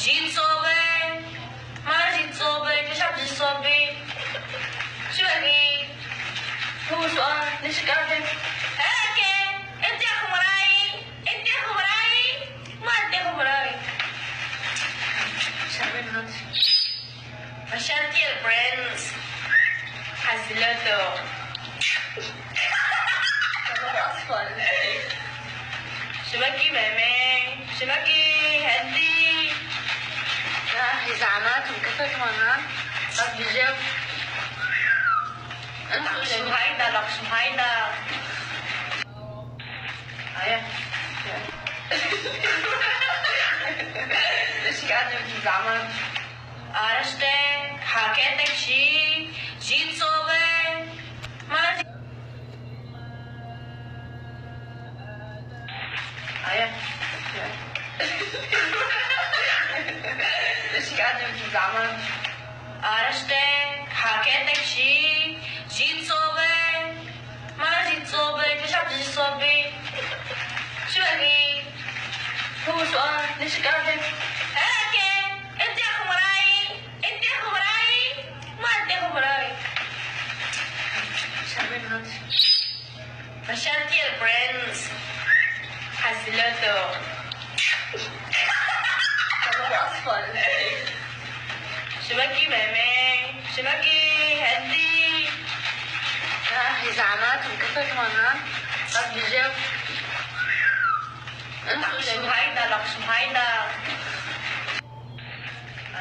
جيت صوبي ما جيت صوبي ليش عم تجي صوبي؟ شو بقي؟ هو سؤال ليش قاعدة؟ هيك انت يا اخو مراي انت يا اخو مراي ما انت يا اخو مراي شو عمل هاد؟ مشانتي البرنس حزلته أصفر شو بكي مامي؟ شو بكي؟ هدي لا زعمات وكفت هون بس بجيب انت شو هيدا لك شو هيدا؟ ايه ليش قاعدة بدي زعمات؟ عرشتك حكيتك شي جيت صوبي ما جيت ايه ليش قاعدة بدي زعمات؟ عرشتك حكيتك شي جيت صوبي ما جيت صوبي ليش عم تجي صوبي؟ شو بقي؟ هو سؤال ليش قاعدة؟ هيك انت يا اخو مراي انت يا اخو مراي ما انت يا اخو مراي شو عمل هاد؟ مشانتي البرنس حزلته أصفر شو بكي مامي؟ شو بكي؟ هدي لا زعمات وكفت هون بس بجيب انت شو هيدا لك شو هيدا؟